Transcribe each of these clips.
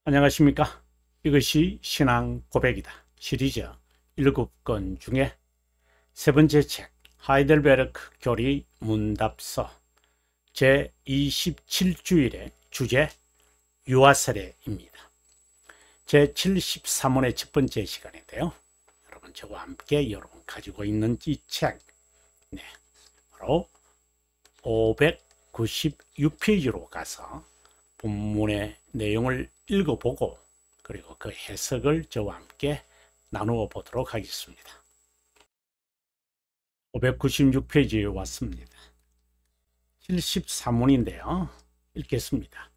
안녕하십니까. 이것이 신앙 고백이다 시리즈 7권 중에 세 번째 책 하이델베르크 교리 문답서 제27주일의 주제 유아세례입니다. 제73원의 첫 번째 시간인데요. 여러분 저와 함께 여러분 가지고 있는 이 책 바로 596페이지로 가서 본문의 내용을 읽어보고 그리고 그 해석을 저와 함께 나누어 보도록 하겠습니다. 596페이지에 왔습니다. 73문인데요. 읽겠습니다.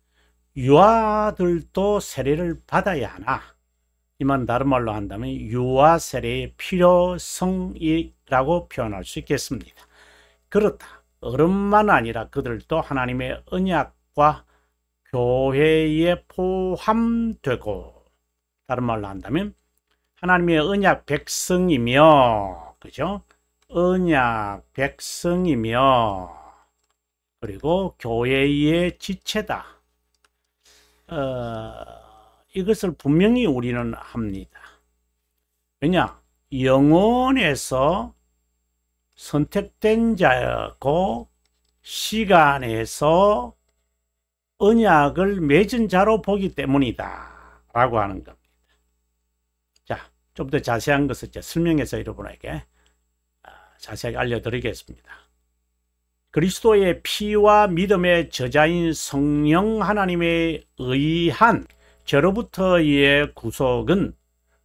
유아들도 세례를 받아야 하나? 이 말 다른 말로 한다면 유아 세례의 필요성이라고 표현할 수 있겠습니다. 그렇다. 어른만 아니라 그들도 하나님의 언약과 교회에 포함되고, 다른 말로 한다면 하나님의 언약 백성이며, 그죠? 언약 백성이며 그리고 교회의 지체다. 이것을 분명히 우리는 합니다. 왜냐? 영혼에서 선택된 자고 시간에서 언약을 맺은 자로 보기 때문이다 라고 하는 겁니다. 자, 좀 더 자세한 것을 설명해서 여러분에게 자세하게 알려드리겠습니다. 그리스도의 피와 믿음의 저자인 성령 하나님에 의한 죄로부터의 구속은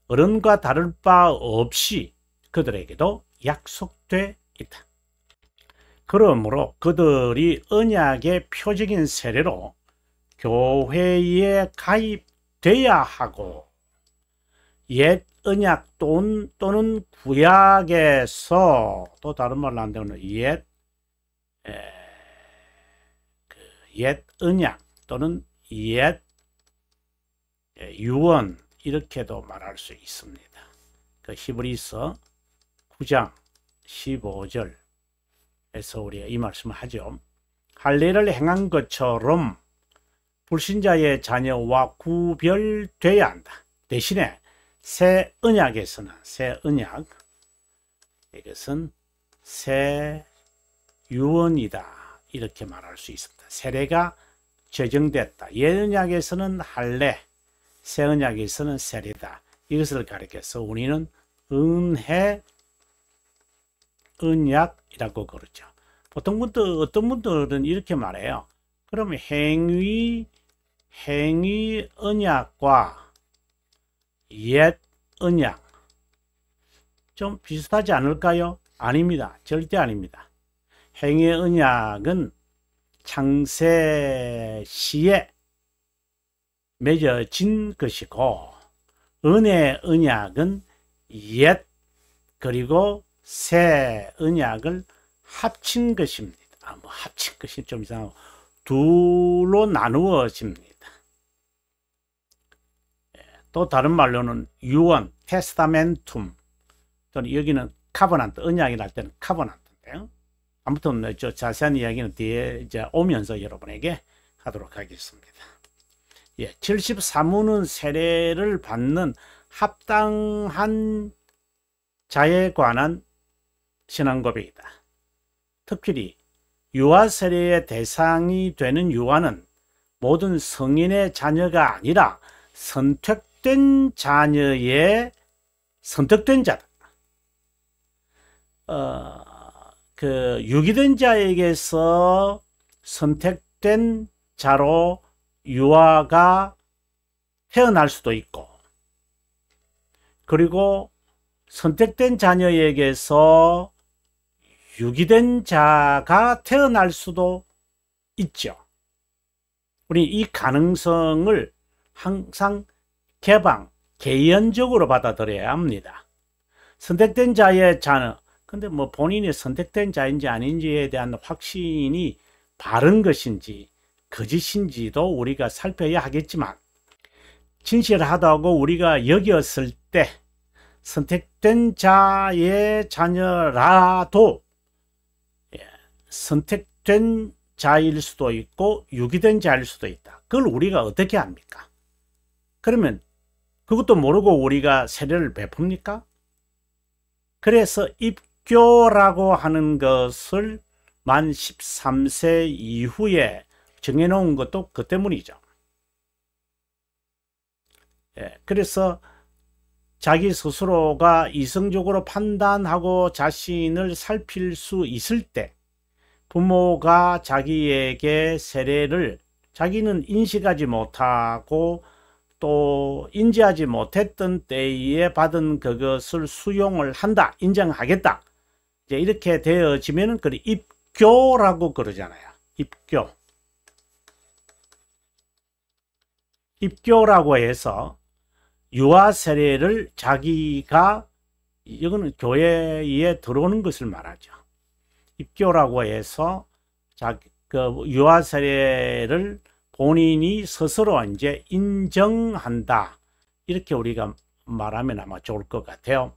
어른과 다를 바 없이 그들에게도 약속돼 있다. 그러므로 그들이 언약의 표적인 세례로 교회에 가입돼야 하고, 옛 언약 또는 구약에서, 또 다른 말로 한다면 옛 언약 또는 옛 유언, 이렇게도 말할 수 있습니다. 그 히브리서 9장 15절에서 우리가 이 말씀을 하죠. 할례를 행한 것처럼 불신자의 자녀와 구별돼야 한다. 대신에 새 언약에서는, 새 언약, 이것은 새 유언이다 이렇게 말할 수 있습니다. 세례가 제정됐다. 옛 언약에서는 할례, 새 언약에서는 세례다. 이것을 가리켜서 우리는 은혜 언약이라고 그러죠. 보통 어떤 분들은 이렇게 말해요. 그러면 행위 언약과 옛 언약 좀 비슷하지 않을까요? 아닙니다. 절대 아닙니다. 행위 언약은 창세 시에 맺어진 것이고, 은혜 언약은 옛 그리고 새 언약을 합친 것입니다. 합친 것이 좀 이상하고 둘로 나누어집니다. 또 다른 말로는 유언, 테스타멘툼, 또는 여기는 카버넌트, 언약이라 할 때는 카버넌트인데요. 아무튼 저 자세한 이야기는 뒤에 이제 오면서 여러분에게 하도록 하겠습니다. 73문은 세례를 받는 합당한 자에 관한 신앙 고백이다. 특별히 유아 세례의 대상이 되는 유아는 모든 성인의 자녀가 아니라 선택된 자녀의 선택된 자다. 유기된 자에게서 선택된 자로 유아가 태어날 수도 있고, 그리고 선택된 자녀에게서 유기된 자가 태어날 수도 있죠. 우리 이 가능성을 항상 개연적으로 받아들여야 합니다. 선택된 자의 자녀, 근데 뭐 본인이 선택된 자인지 아닌지에 대한 확신이 바른 것인지 거짓인지도 우리가 살펴야 하겠지만, 진실하다고 우리가 여겼을 때 선택된 자의 자녀라도 선택된 자일 수도 있고 유기된 자일 수도 있다. 그걸 우리가 어떻게 합니까? 그러면 그것도 모르고 우리가 세례를 베풉니까? 그래서 입교라고 하는 것을 만 13세 이후에 정해놓은 것도 그 때문이죠. 예, 그래서 자기 스스로가 이성적으로 판단하고 자신을 살필 수 있을 때 부모가 자기에게 세례를 자기는 인식하지 못하고 또 인지하지 못했던 때에 받은 그것을 수용을 한다, 인정하겠다. 이제 이렇게 되어지면은 그 입교라고 그러잖아요. 입교. 입교라고 해서 유아 세례를 자기가 이거는 교회에 들어오는 것을 말하죠. 입교라고 해서 그 유아 세례를 본인이 스스로 이제 인정한다. 이렇게 우리가 말하면 아마 좋을 것 같아요.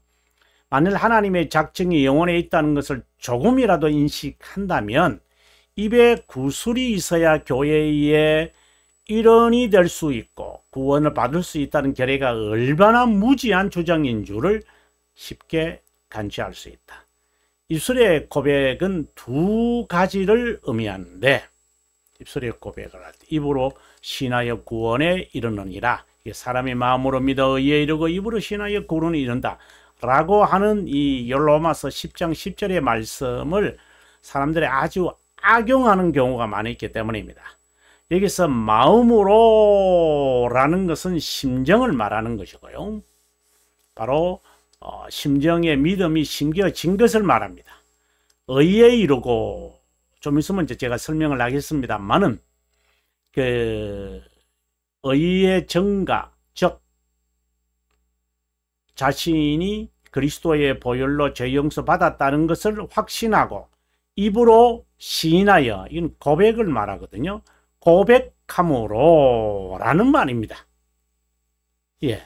만일 하나님의 작정이 영혼에 있다는 것을 조금이라도 인식한다면 입에 구슬이 있어야 교회의 일원이 될 수 있고 구원을 받을 수 있다는 결의가 얼마나 무지한 주장인 줄을 쉽게 간취할 수 있다. 입술의 고백은 두 가지를 의미하는데 입술의 고백을 할 때 입으로 신하여 구원에 이르느니라. 사람이 마음으로 믿어 의에 이르고 입으로 신하여 구원에 이른다 라고 하는 이 로마서 10장 10절의 말씀을 사람들이 아주 악용하는 경우가 많이 있기 때문입니다. 여기서 마음으로 라는 것은 심정을 말하는 것이고요. 바로 심정의 믿음이 심겨진 것을 말합니다. 의에 이르고 좀 있으면 이제 제가 설명을 하겠습니다만은 그 의의 증가, 즉 자신이 그리스도의 보혈로 죄 용서 받았다는 것을 확신하고 입으로 시인하여, 이건 고백을 말하거든요. 고백함으로 라는 말입니다. 예.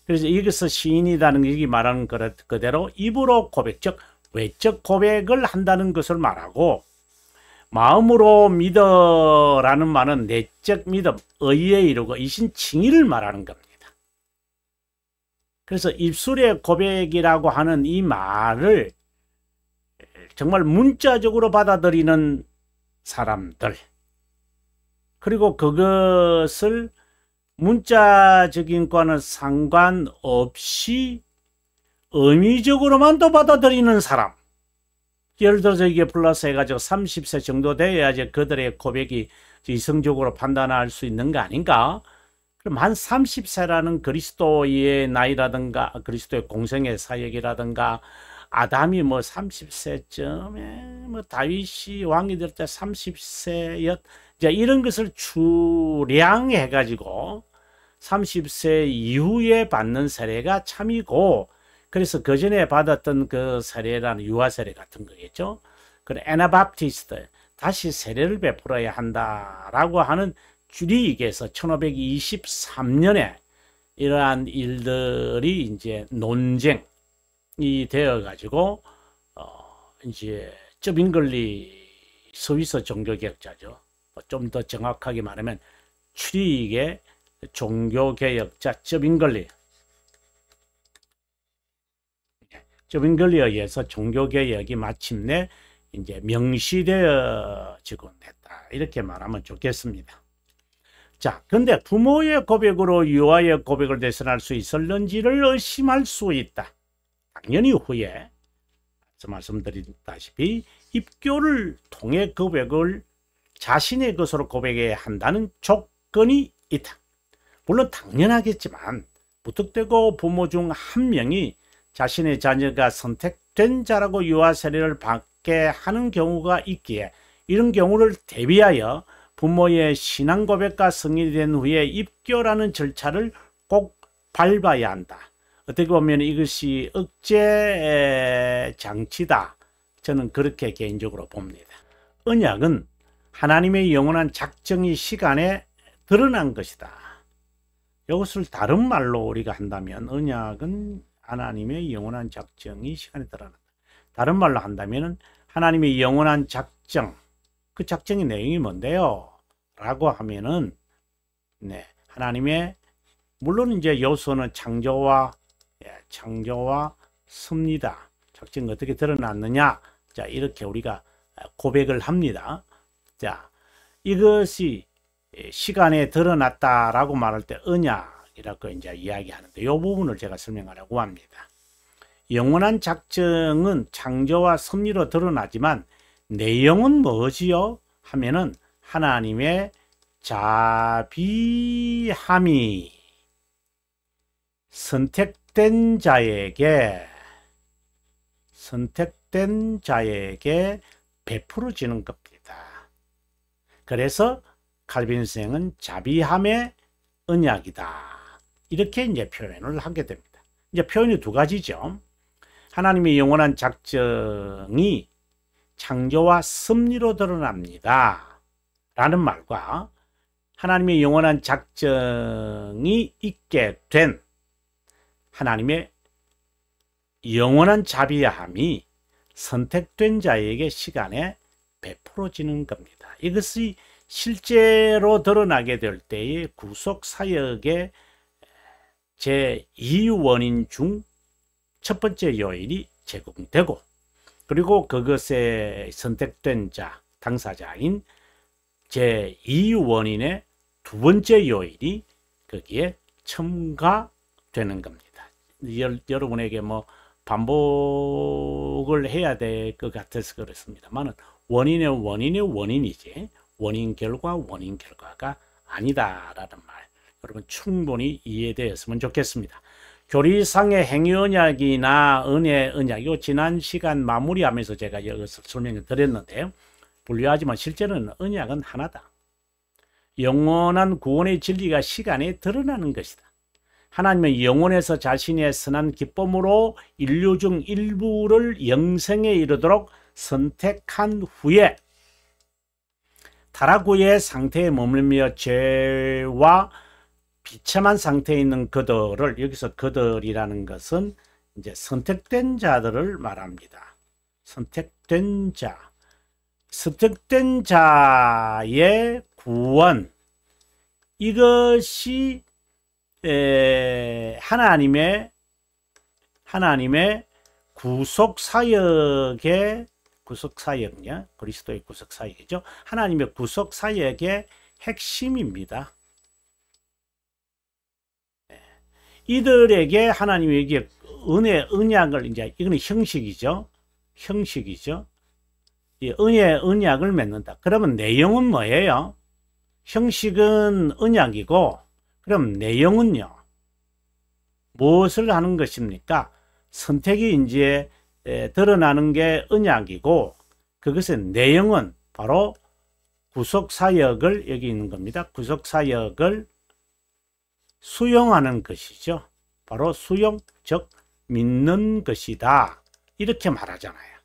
그래서 여기서 시인이라는 게 여기 말하는 그대로 입으로 고백, 즉 외적 고백을 한다는 것을 말하고, 마음으로 믿어라는 말은 내적 믿음, 의에 이르고 이신칭의를 말하는 겁니다. 그래서 입술의 고백이라고 하는 이 말을 정말 문자적으로 받아들이는 사람들, 그리고 그것을 문자적인 거는 상관없이 의미적으로만 또 받아들이는 사람, 예를 들어서 이게 플러스 해가지고 30세 정도 돼야지 그들의 고백이 이성적으로 판단할 수 있는 거 아닌가? 그럼 한 30세라는 그리스도의 나이라든가 그리스도의 공생의 사역이라든가 아담이 뭐 30세쯤에 뭐 다윗이 왕이 될 때 30세였, 이제 이런 것을 추량해 가지고 30세 이후에 받는 세례가 참이고, 그래서 그 전에 받았던 그 세례라는 유아 세례 같은 거겠죠. 그 애나바프티스트, 다시 세례를 베풀어야 한다라고 하는 주리익에서 1523년에 이러한 일들이 이제 논쟁이 되어 가지고 이제 쩌빙글리 스위스 종교개혁자죠. 좀 더 정확하게 말하면 추리익의 종교개혁자 쩌빙글리에 의해서 종교개혁이 마침내 이제 명시되어지곤 했다, 이렇게 말하면 좋겠습니다. 자, 근데 부모의 고백으로 유아의 고백을 대신할 수 있을는지를 의심할 수 있다. 당연히 후에 말씀드렸다시피 입교를 통해 고백을 자신의 것으로 고백해야 한다는 조건이 있다. 물론 당연하겠지만 무턱대고 부모 중 한 명이 자신의 자녀가 선택된 자라고 유아 세례를 받게 하는 경우가 있기에, 이런 경우를 대비하여 부모의 신앙 고백과 승인이 된 후에 입교라는 절차를 꼭 밟아야 한다. 어떻게 보면 이것이 억제 장치다, 저는 그렇게 개인적으로 봅니다. 언약은 하나님의 영원한 작정이 시간에 드러난 것이다. 이것을 다른 말로 우리가 한다면 언약은 하나님의 영원한 작정이 시간에 드러난다. 다른 말로 한다면 하나님의 영원한 작정, 그 작정의 내용이 뭔데요? 라고 하면은 하나님의 물론 이제 요소는 창조와 섭니다. 작정이 어떻게 드러났느냐? 자, 이렇게 우리가 고백을 합니다. 자, 이것이 시간에 드러났다라고 말할 때 언약이라고 이제 이야기하는데, 이 부분을 제가 설명하려고 합니다. 영원한 작정은 창조와 섭리로 드러나지만 내용은 뭐지요? 하면은 하나님의 자비함이 선택된 자에게 베풀어지는 겁니다. 그래서 칼빈 선생은 자비함의 언약이다, 이렇게 이제 표현을 하게 됩니다. 이제 표현이 두 가지죠. 하나님의 영원한 작정이 창조와 섭리로 드러납니다 라는 말과, 하나님의 영원한 작정이 있게 된 하나님의 영원한 자비함이 선택된 자에게 시간에 베풀어지는 겁니다. 이것이 실제로 드러나게 될 때의 구속사역의 제2원인 중 첫 번째 요인이 제공되고, 그리고 그것에 선택된 자, 당사자인 제2원인의 두 번째 요인이 거기에 첨가되는 겁니다. 여러분에게 뭐 반복을 해야 될 것 같아서 그렇습니다만, 원인의 원인이지 원인 결과가 아니다라는 말, 여러분 충분히 이해되었으면 좋겠습니다. 교리상의 행위 언약이나 은혜 언약이요, 지난 시간 마무리하면서 제가 이것을 설명을 드렸는데요, 분류하지만 실제로는 언약은 하나다. 영원한 구원의 진리가 시간에 드러나는 것이다. 하나님은 영원에서 자신의 선한 기쁨으로 인류 중 일부를 영생에 이르도록 선택한 후에 타락후의 상태에 머물며 죄와 비참한 상태에 있는 그들을, 여기서 그들이라는 것은 이제 선택된 자들을 말합니다. 선택된 자의 구원, 이것이 하나님의 구속사역의 그리스도의 구속사역이죠. 하나님의 구속사역의 핵심입니다. 이들에게 하나님이 여기에 언약을, 이제 이거는 형식이죠. 이 언약을 맺는다. 그러면 내용은 뭐예요? 형식은 언약이고, 그럼 내용은요, 무엇을 하는 것입니까? 선택이 이제 드러나는 게 언약이고, 그것의 내용은 바로 구속사역을, 여기 있는 겁니다. 구속사역을 수용하는 것이죠. 바로 수용, 즉 믿는 것이다, 이렇게 말하잖아요.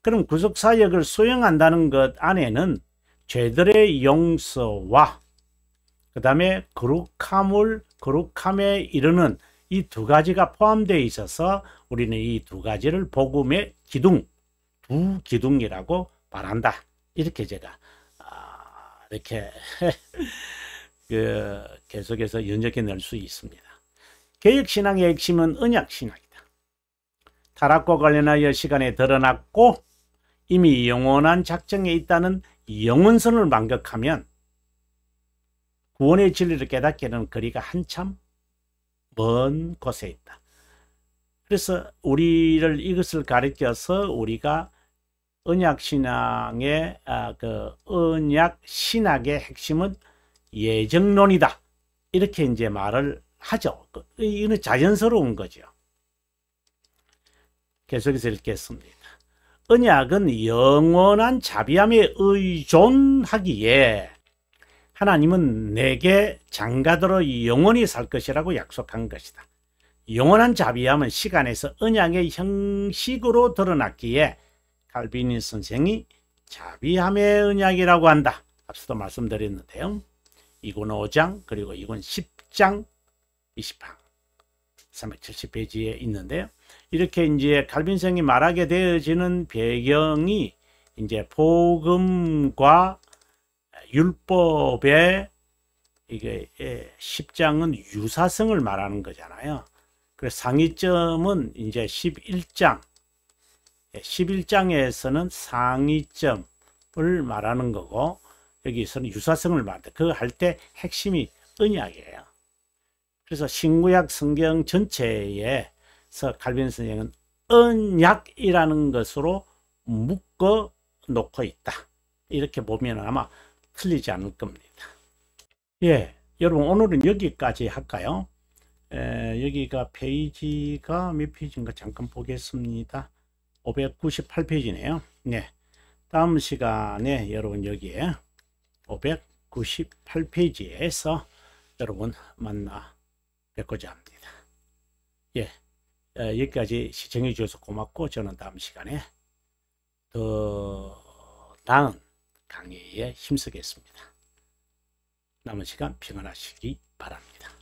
그럼 구속사역을 수용한다는 것 안에는 죄들의 용서와 그 다음에 거룩함에 이르는 이 두 가지가 포함되어 있어서 우리는 이 두 가지를 복음의 두 기둥이라고 말한다, 이렇게 제가 이렇게 계속해서 연적해낼 수 있습니다. 개혁신앙의 핵심은 언약신앙이다. 타락과 관련하여 시간에 드러났고 이미 영원한 작정에 있다는 영원선을 망각하면 구원의 진리를 깨닫기에는 거리가 한참 먼 곳에 있다. 그래서 우리를 이것을 가르쳐서 우리가 언약신앙의 언약신학의 핵심은 예정론이다, 이렇게 이제 말을 하죠. 이거는 자연스러운 거죠. 계속해서 읽겠습니다. 언약은 영원한 자비함에 의존하기에 하나님은 내게 장가들어 영원히 살 것이라고 약속한 것이다. 영원한 자비함은 시간에서 언약의 형식으로 드러났기에 칼빈 선생이 자비함의 언약이라고 한다. 앞서도 말씀드렸는데요. 이군 5장 그리고 이군 10장 20 항 370페이지에 있는데요. 이렇게 이제 칼빈 선생이 말하게 되어지는 배경이 이제 복음과 율법의 이게 10장은 유사성을 말하는 거잖아요. 그래서 상위점은 이제 11장, 11장에서는 상위점을 말하는 거고, 여기서는 유사성을 말한다. 그거 할 때 핵심이 언약이에요. 그래서 신구약 성경 전체에서 칼빈 선생은 언약이라는 것으로 묶어 놓고 있다. 이렇게 보면 아마 틀리지 않을 겁니다. 예, 여러분 오늘은 여기까지 할까요? 여기가 페이지가 몇 페이지인가 잠깐 보겠습니다. 598페이지네요. 네, 다음 시간에 여러분 여기에 598페이지에서 여러분 만나 뵙고자 합니다. 예, 여기까지 시청해 주셔서 고맙고, 저는 다음 시간에 더 나은 강의에 힘쓰겠습니다. 남은 시간 평안하시기 바랍니다.